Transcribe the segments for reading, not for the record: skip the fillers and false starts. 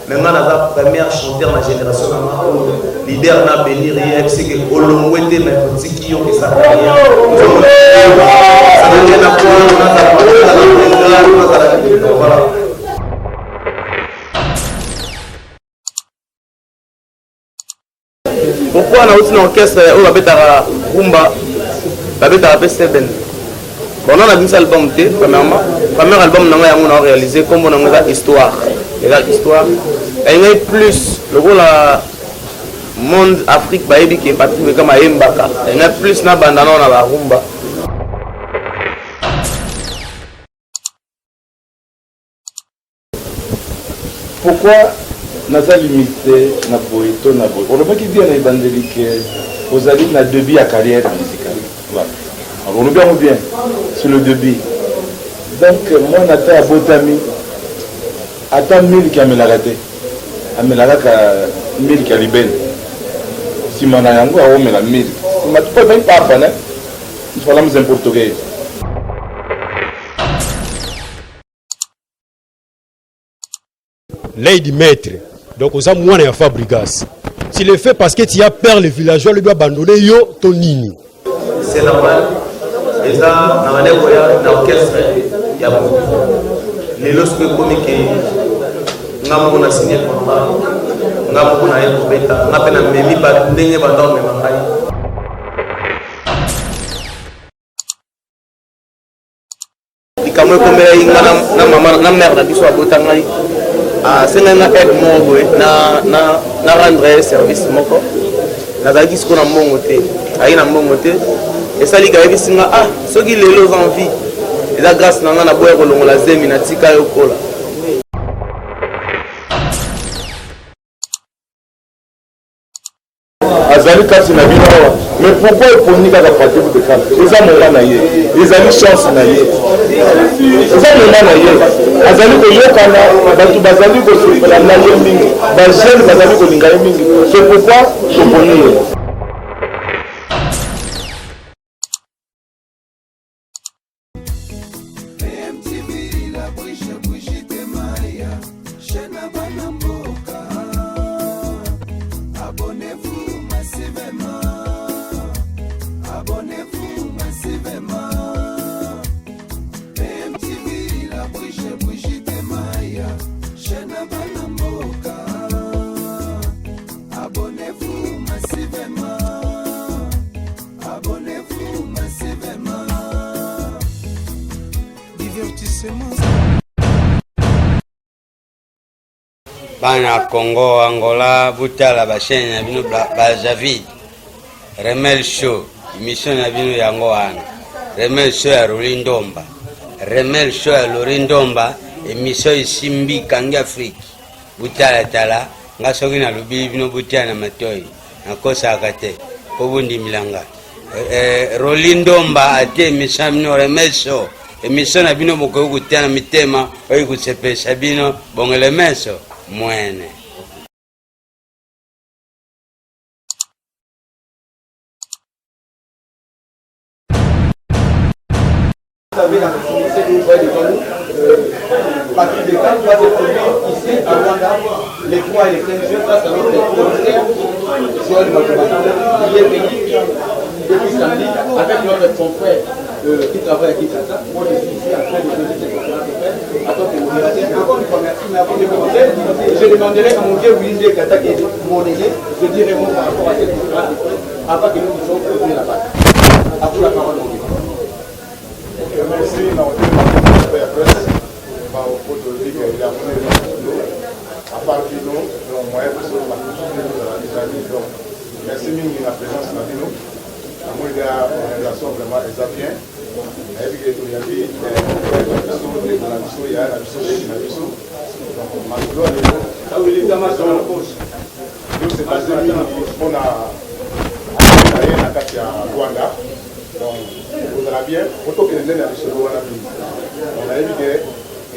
Maintenant, la première chanteur de la génération, leader n'a béni rien, c'est que Olomouete, mais petit qui ont sa carrière. Ça veut dire voilà. Pourquoi on a aussi un orchestre où on va mettre la rumba, on va mettre la P7? Bon, on a mis ça album, premièrement. Premier album, on a réalisé comme on a une histoire. Et là, l'histoire. Et il y a plus, le rôle à monde Afrique, qui est parti comme à Mbaka. Il y a plus na bandana dans la rumba. Pourquoi naza limité na poeto na boy? On ne peut pas dire na bandeli que vous avez na début à carrière musicale. Voilà. Alors on est bien sur le début. Donc moi nata abotami ata 1000 qui a raté. Amelaka ka 1000 qui a libéré. Si mon yango a omela 1000. Ma tu peux même pas faire. Il faut la mise en portugais. Lady maître. Donc aux amours et à Fabrigas. S'il le fait parce que tu as peur, les villageois lui doivent abandonner yo ton nini. C'est normal. Et ça, dans l'orchestre, il y a beaucoup. Les lorsque comiques, on a signé le contrat, on a beaucoup de bêta, on a peine à même pas d'enlever bandon mais mangaï. Et quand moi comme na mère na biso abotangai, c'est na aide mon na rendre service moko. Na zaki ce qu'on a mon côté, aïe na mon côté. Et ça dit que singa ah ceux qui les ont envie et la grâce n'a pas boire le la zemi na tika yokola. Azali kasi na bino mais pourquoi il faut nika ka partir de camp? Les amours na yé, les amis chance na yé. Les amours na yé. Azali ko yokana batu bazali ko sifala na yé mingi. Ba jeune bazali ko linga yé mingi. C'est pourquoi je connais. Bana Congo, Angola, Butala, Bachenya, Bino, Bajavid, Remel Show, émission na Bino Yangoana, Remel Show à Lorindomba, Remel Show à Lorindomba, émission Simbi Kangi Afrique, Butala Tala, Ngasogi na Lubi Bino Butala na Matoi, na Kosa Akate, Kobundi Milanga, Rolindomba ate émission Bino Remel Show, émission na Bino Boko Kutana Mitema, Oyi Kutsepesha Bino, Bongele Meso. Muene. Vous avez la possibilité de voir devant nous. Patrick Descamps va se produire ici à Rwanda les 3 et les 5 juin face à notre commissaire Joël Makamata. Il est venu depuis samedi avec notre confrère qui travaille à Kinshasa. Moi je suis ici en train de donner cette conférence de presse à tant que modérateur. Encore une fois, merci, mais avant de commencer, je demanderai à mon Dieu Willy Kata qui est mon aîné, de dire un mot par rapport à cette conférence de presse avant que nous puissions ouvrir la balle. À vous la parole, mon Dieu. Merci, la presse. Au politique, il a fait à part de nous, moyen de se faire merci de la présence de nous. Moi, il y a une organisation vraiment exagérée. Il y a des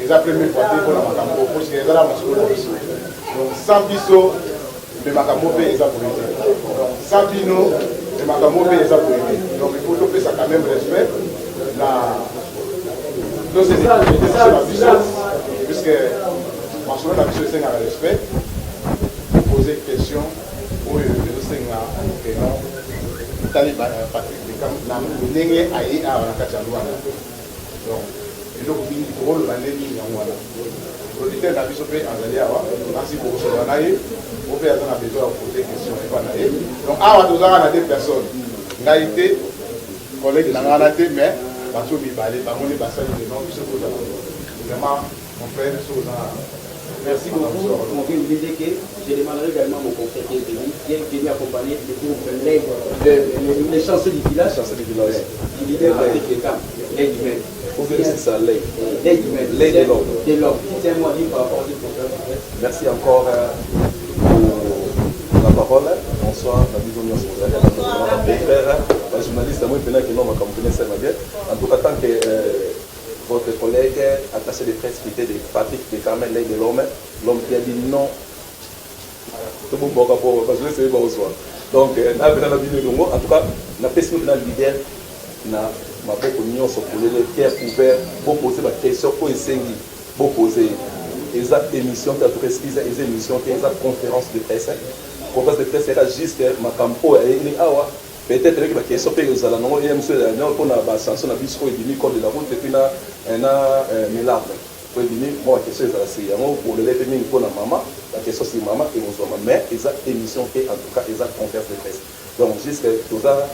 les après-midi pour la Macambo, parce que les armes sont là. Donc, sans biseau, les Macambo et les apologies. Donc, sans bino, les Macambo et les apologies. Donc, il faut que ça quand même respect la. Donc, c'est la biseau, puisque, en ce moment, la biseau, c'est un respect. poser une question pour le Sénat. Tali Patrick Bekam, ndenge aye awa na kati ya Luanda. Donc, eloko mingi tokoloba ndenge yango wana. Producteur na biso mpe azali awa, merci kokosola na ye, po mpe aza na besoin ya poser question epa na ye. Donc awa tozaka na deux personnes. Ngai te, collègue na nga wana te, mais bato mibale, bango nde basali de nom biso kozala. Vraiment, mon frère, merci beaucoup. Je demanderai également mon confrère qui est venu accompagner le groupe les chanceux du village. Du leader avec les camps, l'aide humaine. C'est ça, l'aide. L'aide humaine. L'aide de l'ordre. De l'ordre. Dites-moi par rapport à ce programme. Merci encore pour la parole. Bonsoir, la mise en œuvre sur les frères, les journalistes, moi, je suis comme vous connaissez bien. En tout cas, tant que votre collègue attaché de presse qui était de Patrick Bekam, l'aide de l'homme qui a dit non. Tout le monde va parce que c'est bon soir. Donc, en tout cas, la personne qui est leader, na maboko nyonso pour les cœurs ouverts pour poser la question pour essayer pour poser les émissions qui a précisé les émissions qui est conférence de presse era juste ma campo et awa peut-être que la question peut aux allant et monsieur pour la sanction na biso et demi code de la route et puis na mélarme pour dimi moi la question est assez pour le lever mine pour la maman la question c'est maman et aux hommes mais les émissions qui en tout cas les conférence de presse donc juste tout ça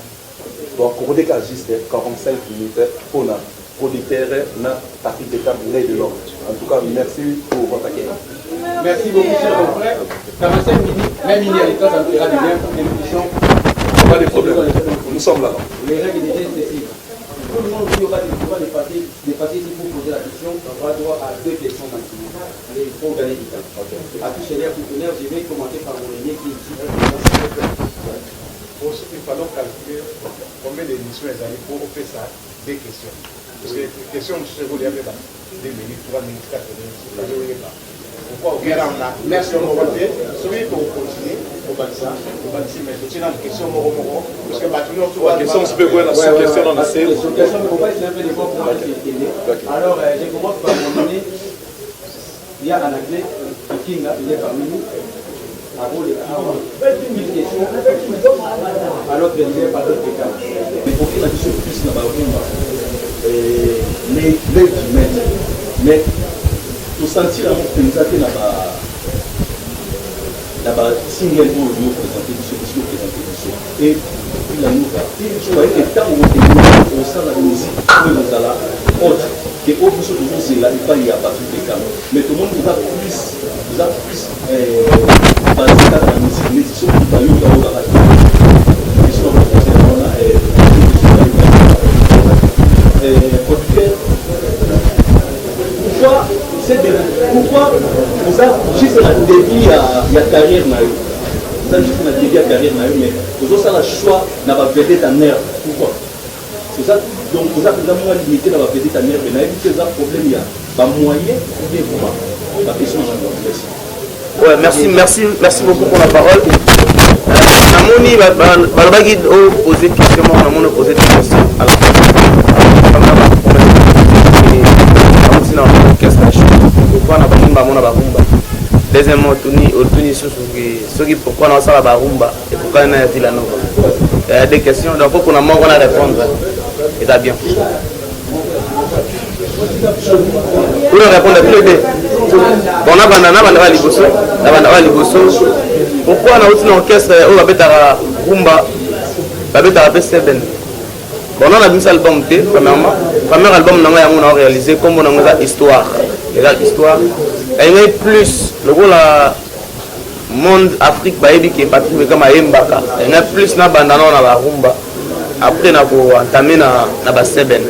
donc, on a juste 45 minutes pour la producteur na Patrick Bekam, l'aide de l'homme. En tout cas, merci pour votre accueil. Merci beaucoup, cher frère. 45 minutes, même il y a les temps, ça nous fera du bien pour l'émission. Pas de problème. Nous sommes là. Les règles étaient excessives. Tout le monde qui aura des papiers ici pour poser la question, on aura droit à 2 questions maximum. Il faut gagner du temps. À tout chez l'air partenaire, je vais commencer par mon aîné qui est ici. Il faut calculer combien d'émissions ils allaient pour faire ça, des questions. Parce que les questions, je vous les avais 2 minutes, 3 minutes, 4 minutes, je ne sais pas. Pourquoi on a merci au côté, celui pour continuer, au bâtiment, mais c'est une question parce que bâtiment, tout va. La question, c'est quoi la question dans la série? La question, c'est un peu d'effort pour moi. Alors, je commence par mon aîné. Il y a Anaklé, qui est parmi nous. Une question alors que je vais parler de cas. Il faut que la question puisse l'aide humaine. Mais pour sentir la présenté là-bas, single pour nous présenter des et puis la nouvelle. Je croyais que tant qu'on est au sein de la musique, on est là, autre, que autre chose de c'est là, il n'y a pas de cas. Mais tout le monde vous a plus basé dans la musique, mais c'est surtout dans la radio. Pourquoi vous avez juste un début à carrière, vous avez juste un début à carrière, mais vous avez le choix d'avoir vedette en air. Pourquoi? C'est ça. Donc vous avez vraiment limité d'avoir vedette en air, mais il y a un problème, il y a un moyen pour bien comment la question est ouais, merci beaucoup pour la parole. Namoni balobaki poser question, namoni poser des questions. Alors, pourquoi na barumba mona barumba deuxièmement otuni soki pourquoi na sala barumba et pourquoi na Villa Nova il y a des questions donc faut qu'on a mort on a répondre et ça bien pour répondre tous les deux bon on a banda liboso pourquoi na outina orchestre o babeta rumba babeta P7 bon on a mis album T premièrement premier album nanga yango na réalisé comme on a histoire et plus le rôle la monde Afrique bayebi qui est Patrick Bekam ayembaka et plus na banda na ba rumba après na ko entamer na ba seben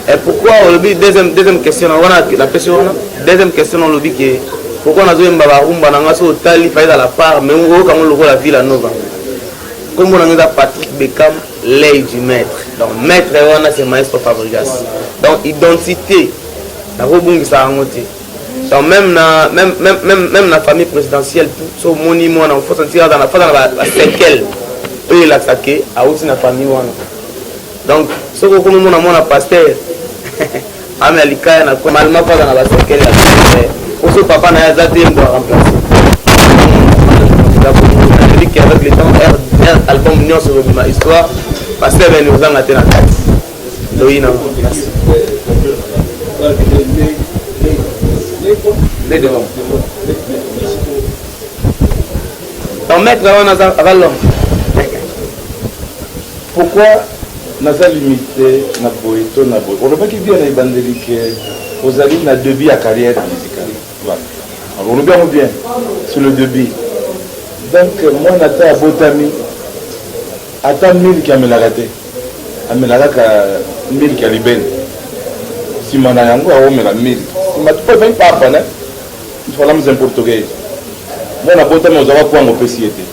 et pourquoi le deuxième question la question deuxième question le dit que pourquoi na zo yemba ba rumba na ngaso tali faida la part mais on quand le rôle la Villa Nova comme on a Patrick Bekam l'œil du maître donc maître c'est maestro Fabregas donc identité la rebondissement donc même la famille présidentielle tout ce monument on faut sentir dans la séquelle eux il a saqué à aussi la famille donc ce que comme on a pasteur Américain na malma pas dans la séquelle pour ce papa na zaté doit remplacer que avec le temps un album nyonso ma histoire parce que ben nous en atteint la carte oui non merci les devant ton maître on a avant pourquoi naza limité na boeto na boye olobaki bien na ebandeli ke ozali na début ya carrière musicale voilà olobi yango bien sur le début donc mwana ata abotami ata miliki amelaka te amelaka kaka miliki ya libene nsima na yango aomela miliki nsima tupefai papa ne ifalamuza portugais mwana abotami ozaka kwanga opesi ye te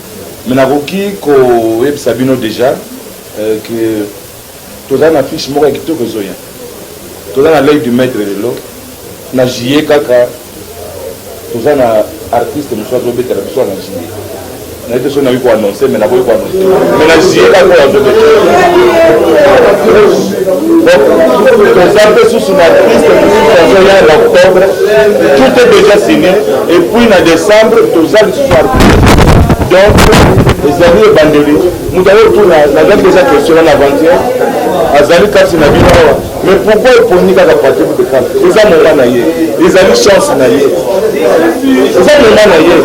me nakoki koyebisa bino déjà que toza na fiche moko ya kitoko ezoya toza na l'œil du maître lelo na juillet kaka toza na artiste mosusu azobetela biso na juillet nayebi so nayoki koannonce me naboyi koannonce me na juillet kaka oyo azobetela toza mpe susu na artiste mosusu azoya na octobre tout est déjà signé et puis na décembre toza lisusu artiste donc ezali ebandeli moto ayotuna nazali déjà question wana avant-hier azali kasi na bino awa mais pourquoi eponi kaka patrick bekam eza moma na ye ezali chance na ye eza moma na ye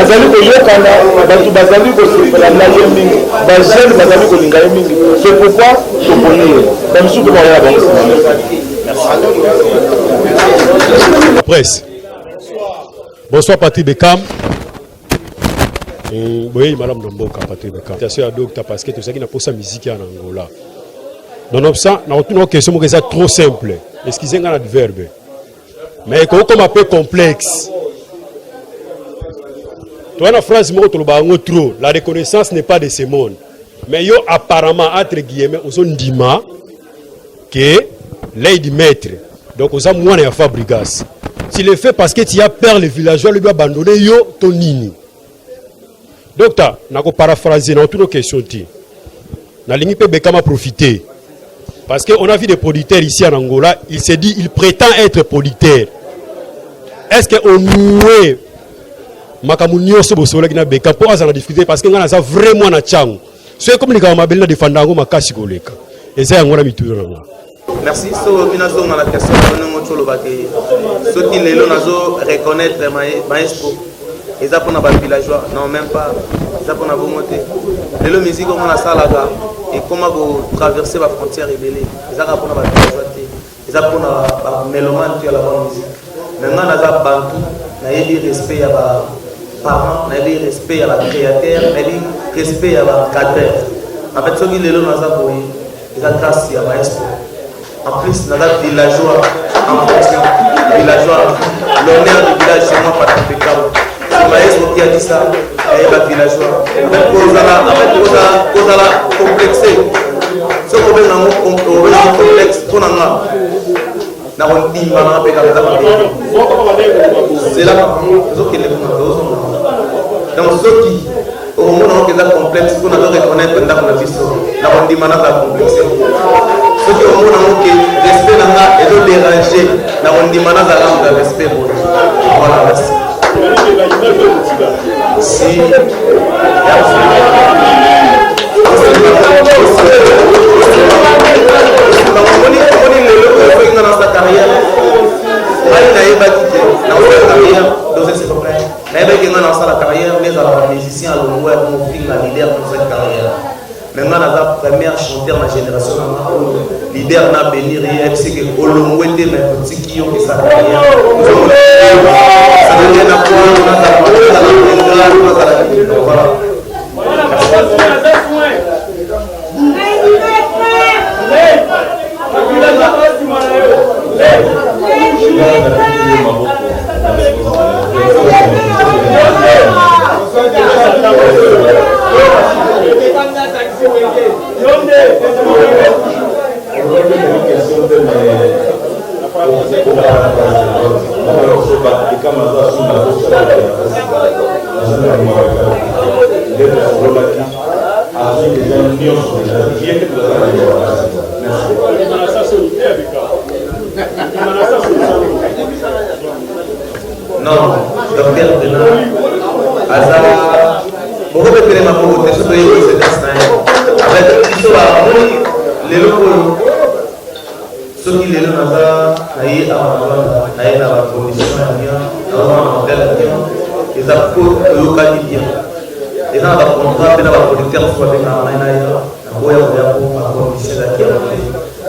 azali koyokana bato bazali kosepela na ye mingi bajeune bazali kolinga ye mingi c'est pourquoi toponi ye bamisusu mpe baoya bango nsima presse. Bonsoir Patrick Bekam. Oui, madame Domboka, Patrick Bekam. C'est à docteur parce que tout ça qui n'a pas sa musique en Angola. Donc ça, on a une question qui est trop simple. Excusez-moi l'adverbe. Mais comme un peu complexe. Toi, la phrase trop. La reconnaissance n'est pas de ce monde. Mais yo apparemment entre guillemets, on dit que l'aide maître. Donc on a moins de fabrigas. Si le fait parce que tu as peur les villageois lui abandonner yo ton nini. Docteur, n'a pas paraphrasé dans toutes nos questions. La ligne peut Bekam profiter. Parce qu'on a vu des producteurs ici en Angola, il s'est dit, il prétend être producteur. Est-ce qu'on nous Makamunio Sobosola qui Bekam pour la difficulté parce qu'on a vraiment na chang. C'est comme les gars m'appellent défendant makasi koleka. Et c'est un mitura. Merci. So, binazo na la question de notre lobaki. Ce qui les lonazo reconnaître maestro. Ils ont pour les villageois, non même pas. Ils ont pour la volonté. Les musiques comme on a ça là et comment vous traverser la frontière rebelle. Ils ont pour les villageois. Ils ont pour les mélomanes qui ont la bonne musique. Maintenant, on a bantu, on a eu respect à la parents, on a eu respect à la créateur, on a eu respect à la cadre. En fait, ce qui les lonazo pour ils ont grâce à maestro. En plus, on a des villageois en fonction. Villageois, l'honneur du village chez moi, Patrick Bekam. C'est maestro qui a dit ça, et les villageois. En fait, vous allez complexer. Ce qu'on veut dans mon complexe, tout en a. Dans mon team, on a c'est là que les donc ceux qui au moment où ils ont complexe, on a reconnaître dans la vie, dans mon team, on a complexé. Ceux qui ont un respect et de déranger, dans mon team, on a respect. Voilà, merci. Si dans sa carrière, dans sa carrière, mais à musicien, à l'honneur, mon film, à leader dans cette carrière. Maintenant, la première chanteur de la génération, leader n'a béni rien, c'est que Olomouete, mais petit qui ont sa carrière. Ça ne vient à point, on a la voilà. Non, docteur Bena, Azara, beaucoup de périmètres pour voter sur les présidences. Avec l'histoire, les locaux, ceux qui les ont aïe à la commission, ils ont localisé bien. Ils ont un contrat, ils ont un producteur qui soit bien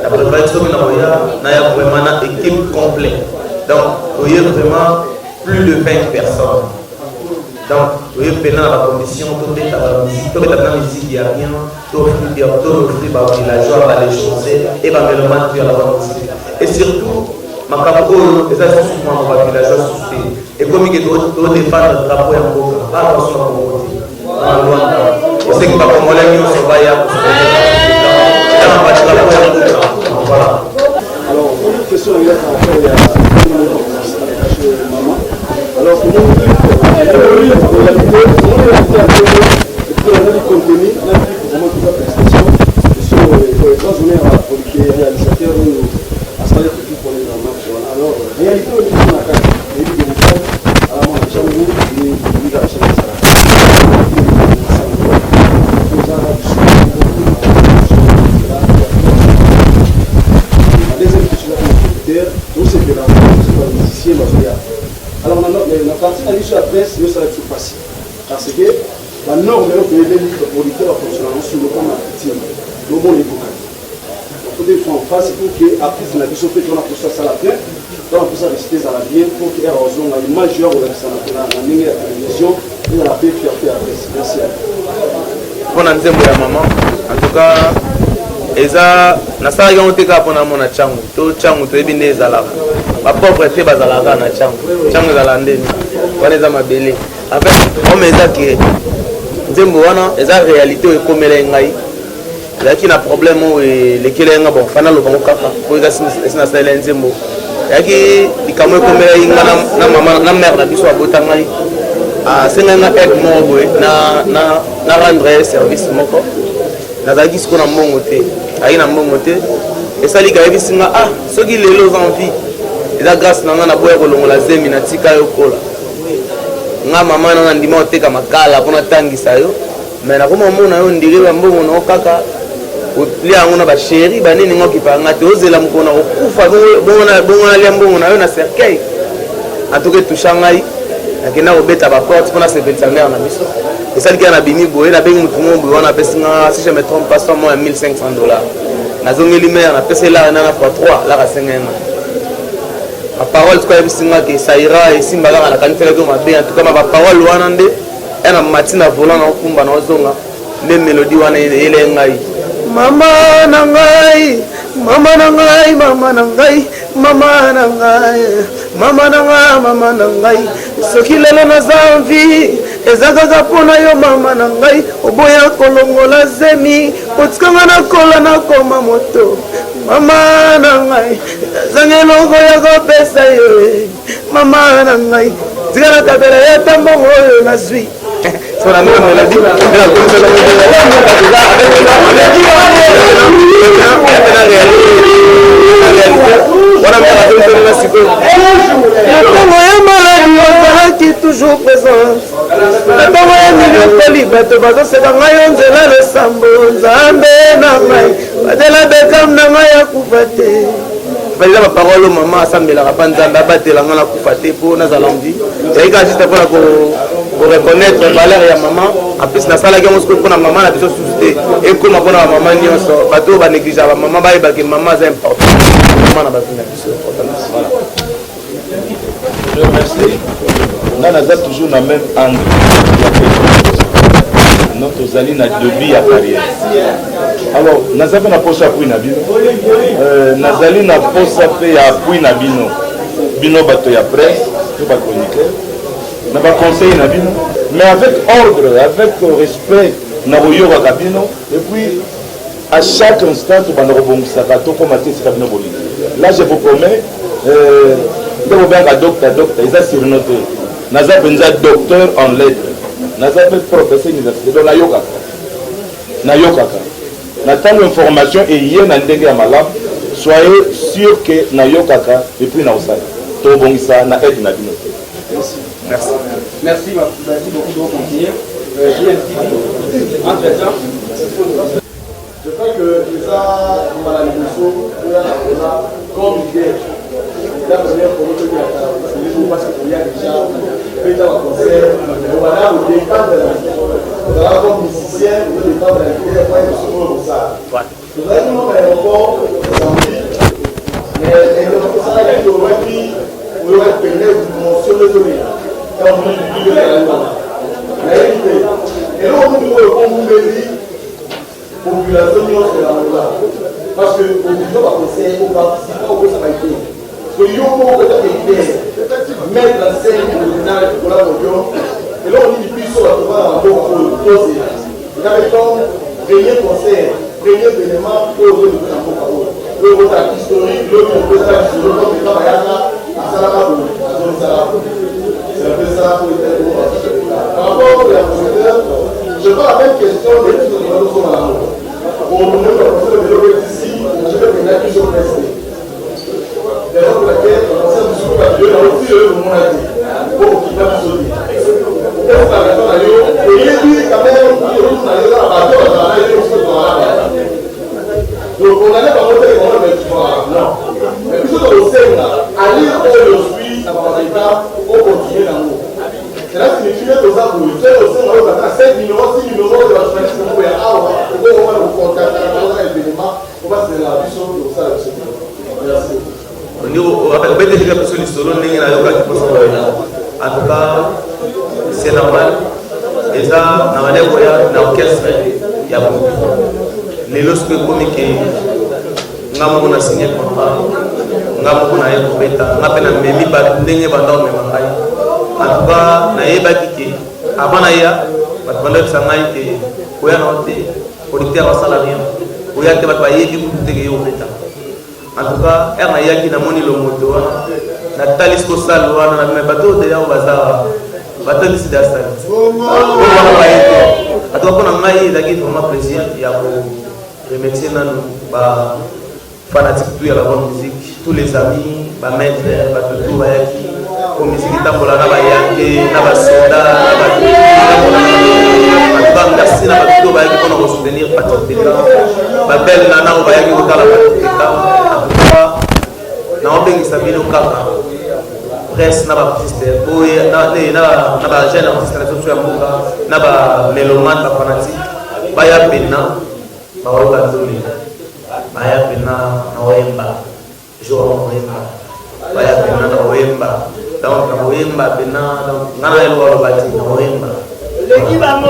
la préparation de vraiment une équipe complète. Donc, il y a vraiment plus de 20 personnes. Donc, il y a la commission, tout est dans la musique, il y a rien, tout le villageois va les changer et va me le mettre à la musique. Et surtout, ma capo, les associations va villageois et comme il y a d'autres défendre le drapeau et un peu, pas attention à mon côté. Et c'est que ma communauté, on se va y aller. Voilà. Alors, une question il y a maman. Alors, comment on dit contenu, vraiment toute la prestation, sur les grands honneurs pour les réalisateurs à salaire pour les marches. Alors, réalité au niveau de la carte, les démocrates, à la main de Chamou, et la chaîne de alors, la partie de la presse, ça va être facile. Parce que la norme est que les auditeurs fonctionnent sur le plan marketing. Le monde est beaucoup. Donc, il faut en face pour que, après, la vision fait qu'on a pour ça la bien. Donc, pour ça, rester à la bien, pour qu'il y ait une majeure de la télévision et la paix fierté à la presse. Merci à vous. Pour nous dire, maman, en tout cas, eza nasala yango te kaka mpona mona changu to changu toyebi nde ezalaka bapauvreté bazalaka na changu ezala ndeni wana eza mabele enfait ome eza ke nzembo wana eza réalité oyo ekomela ngai ezalaki na problème oyo elekela nga bon fana lobango kaka po eza esi nasalela nzembo eyaki likambo ekomela nga na mare na biso abota ngai asengai nga aide moko boye na rendre service moko nazalaki siko na mbongo te ayi na mbongo te esali kayebisi nga soki lelo oza envie eza grâce na nga na boya kolongola zemi na tika yo kola nga mama nanga ndima oteka makala mpona tangisa yo me nakoma omona yo ndiri bambongo nao kaka olia yango na basheri banini nga okipaka nga te ozela mokona kokufa bongo nalia mbongo na yo na cercueil antuka etusha ngai nakenda kobeta baporte mpona sepelisa mare na biso esaliki ya na bimi boye nabengi motu mo boye wana apesi nga si je me trompe pas moi ya $1500 nazongeli mare napesi elare nanga fois 3 laka 5 baparole tuka yebisi nga ke saira esimba kaka nakaniselaki mabe antuka ma baparole wana nde ya na mati na volant naokumba naozonga nde melodi wana ele ngai mama na ngai mama na ngai mama na ngai mama na ngai mama na ngai mama na ngai soki lelo naza envie eza kaka mpona yo mama na ngai oboya kolongola zemi otikanga nakola nakoma moto mama na ngai azangi eloko ya kopesa yo mama na ngai tika na tabela ya tambongo oyo nazwi ntango ya maladi ozalaki toujours présente ntango ya miliokoli bato bazoseka ngai yo nzela losambo nzambe na ngai batela bekam na ngai ya kufa te eza baparole o mama asambelaka mpa nzambe abatela ngai na kufa te mpo nazala mvi ezalika juste mpona koreconnaitre valeur ya mama aplis nasalaki yango sikoyo mpona mama na biso susu te ekoma mpona bamama nyonso bato oyo banéglige bamama bayebaki mama aza important mama na bato na biso Je remercie. On a toujours la même angle. Notre zali na début à carrière. Alors, nous avons la poche à Pouy Nabino. Nous avons la poche à Pouy Nabino. Bino bateau ya presse, tout va chroniqueur. Nous avons conseillé Nabino. Mais avec ordre, avec respect, nous avons eu un cabino. Et puis, à chaque instant, nous avons rebondir ça. Là, je vous promets. Nous avons docteur, ils ont surnoté. Nous avons docteur en lettres. Nous avons professeur université. Donc, nous avons une information et il y a une malade. Soyez sûr que nous avons et puis nous avons ça. Tout le monde a aide. Merci. Merci beaucoup de conseiller. Entre-temps, je crois que ça, voilà, les morceaux, comme idée, la première pour notre vie, parce qu'il y a déjà un concert, voilà, au départ de la vie, comme musicien, au départ de la vie, il y a pas de pour ça. Nous avons un aéroport, mais ça a été aurait pris, on aurait payé une dimension de données. Quand on dit que la réalité. Et là, on nous dit, population de la parce que au niveau va conseiller au participer au ça va être que yo mo ko ta mettre en scène l'original pour la audio et là on dit plus sur la voir en bon pour doser il y avait comme premier concert premier événement pour le en bon parole le rôle historique le composage sur le nom de Bayana ça la pas c'est un peu ça pour être par rapport à la procédure je vois la même question de tout le monde sur la route. Pour nous, le ici, je vais venir toujours rester. C'est pour laquelle on s'est dit que le monde a dit pour qu'il va nous sauver. Qu'est-ce que la raison d'ailleurs? Et il dit quand même, donc on n'allait pas monter les moments de non. Mais plutôt dans le Sénat, à lire où je suis, ça va pas être on continue dans l'eau. Cela signifie que ça pour le faire aussi, on va faire 5 numéros, 6 numéros de la journaliste pour pouvoir avoir, pour pouvoir le contact, pour un événement, on va se la vision de ça. Merci. On va dire que sur l'histoire, on est en tout cas, c'est normal. Et ça, dans la l'orchestre, il y a beaucoup. Les lorsque comiques, on a signé le contrat, on a fait en tout cas, avant d'ailleurs, pendant que ça m'a été, pour y aller, pour dire à salarié, pour y aller, pour y aller, en tout cas, il y a qui n'a moni le moto, la talisco salon, mais bateau de là au bazar, bateau de Sidastan. À toi, on a maillé, il y a vraiment plaisir, il y a pour remercier nos fanatiques, tout y a la bonne musique, tous les amis, ma maître, ma tout, comme musique tambola na bayake na basoda na ba merci na bato bayaki pour nous soutenir Patrick ba belle nana o bayaki ko kala Patrick na obengisa bino kaka presse na ba artiste boye na ba jeune artiste na tout ya mbuka na ba mélomane ba fanatique baya pena ba oka zoli baya pena na oyemba jour oyemba baya pena na oyemba donc oyemba pena donc ngana elo walo bati na oyemba l'équipe à mot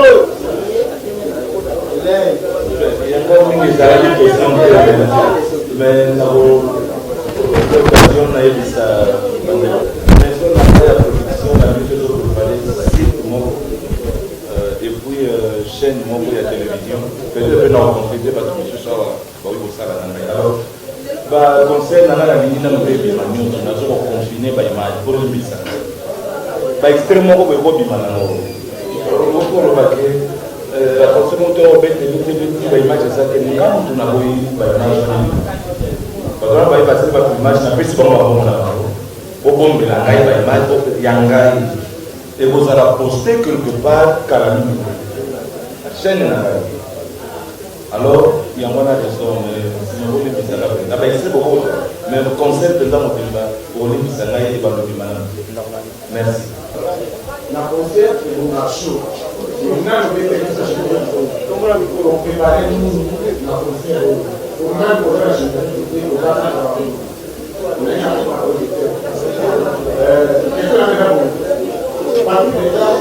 mais l'occasion n'a eu ça et puis chaîne membre de la télévision peut-être non contribuer parce que monsieur Sawa va au sala ba conseil na la minina mbebi manyo na zo confiner ba image pour le bisa ba extrêmement ko ko bi manano ko ba ke la consommation au bet de ba image ça que nous quand on a eu ba image ba ba passer ba image na pesi ba ba na bo bombe la ngai ba image ko yangai et vous allez poster quelque part carami chaîne na alors il y a un raison mais le concept dans mon débat pour les bisangay et balobimana merci la concert et le marché on a le bébé comme la micro préparer nous la concert on a le courage de on va faire on est en train de qu'est-ce que la maison parmi les gens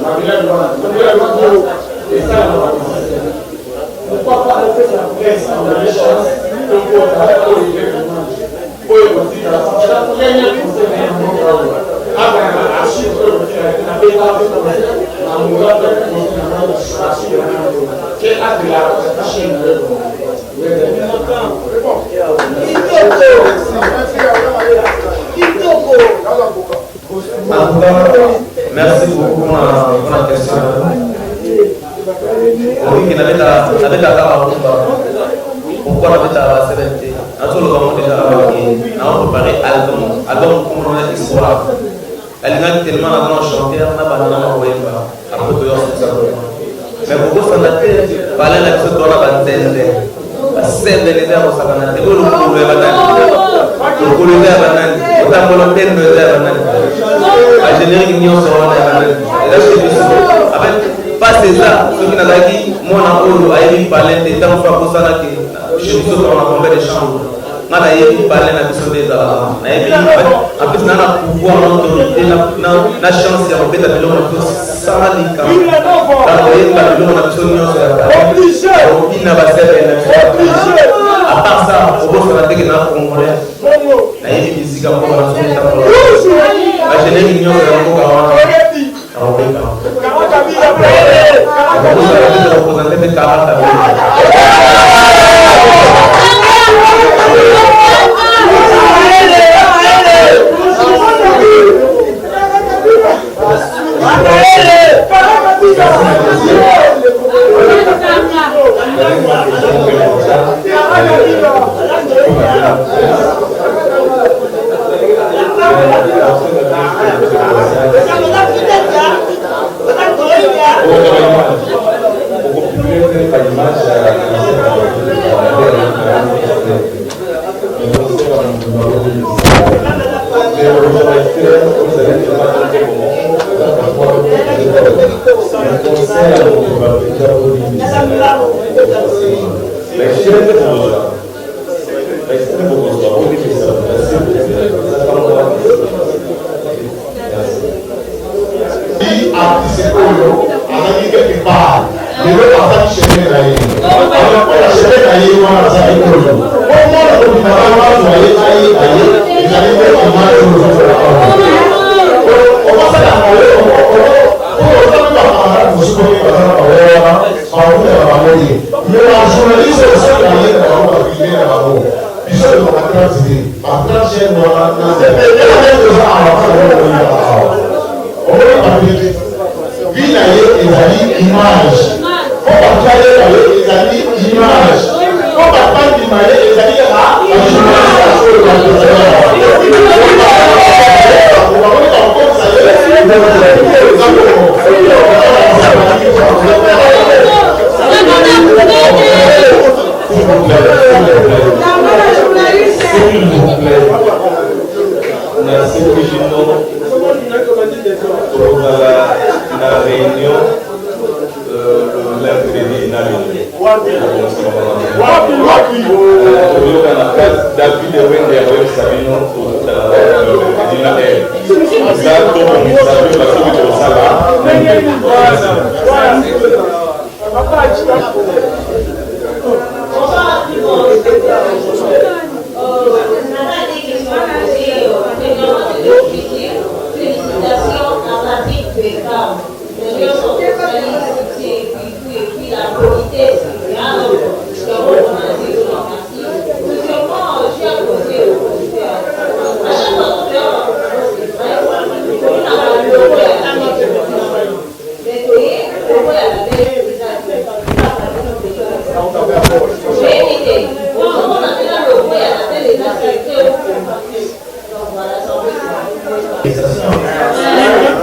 la villa et ça pourquoi pas le faire la presse on a les chances donc on va faire pour les gens pour les petits la première concert ah ben la chiffre la bénéfice la moula de la c'est à de la chaîne de merci beaucoup pour la question. Oui, il avait la pourquoi la sérénité? Naturellement, déjà, on a préparé album comme on a dit, elle a tellement la grande chanteur, on a banana, après mais kokosana te bala na biso tona banzende basembeleza kosakana te po lokolo ya banani lokolo eza ya banani otambola ntendo eza ya banani bagénérique nyonso wana ya banani eza chez biso pase eza soki nazalaki mwana oyo ayebi pale te ntango fa kosanaki chez biso tona combien de chambre nga nayebi pale na biso nde ezala nayebi apesi na pouvoir na autorité na chance ya kobeta biloko na biso sans likambo koyeba biloko na biso nyonso ya obina basepele na biso apart ça obosana teke na congolais nayebi bisika moko na sotakola bagénérique nyonso ya mboka wana aobeka représente mpe 40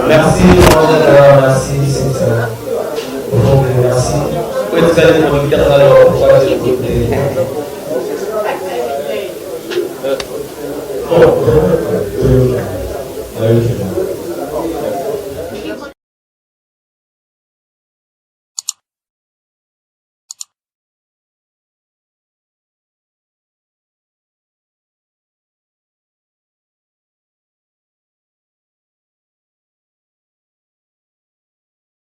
Merci.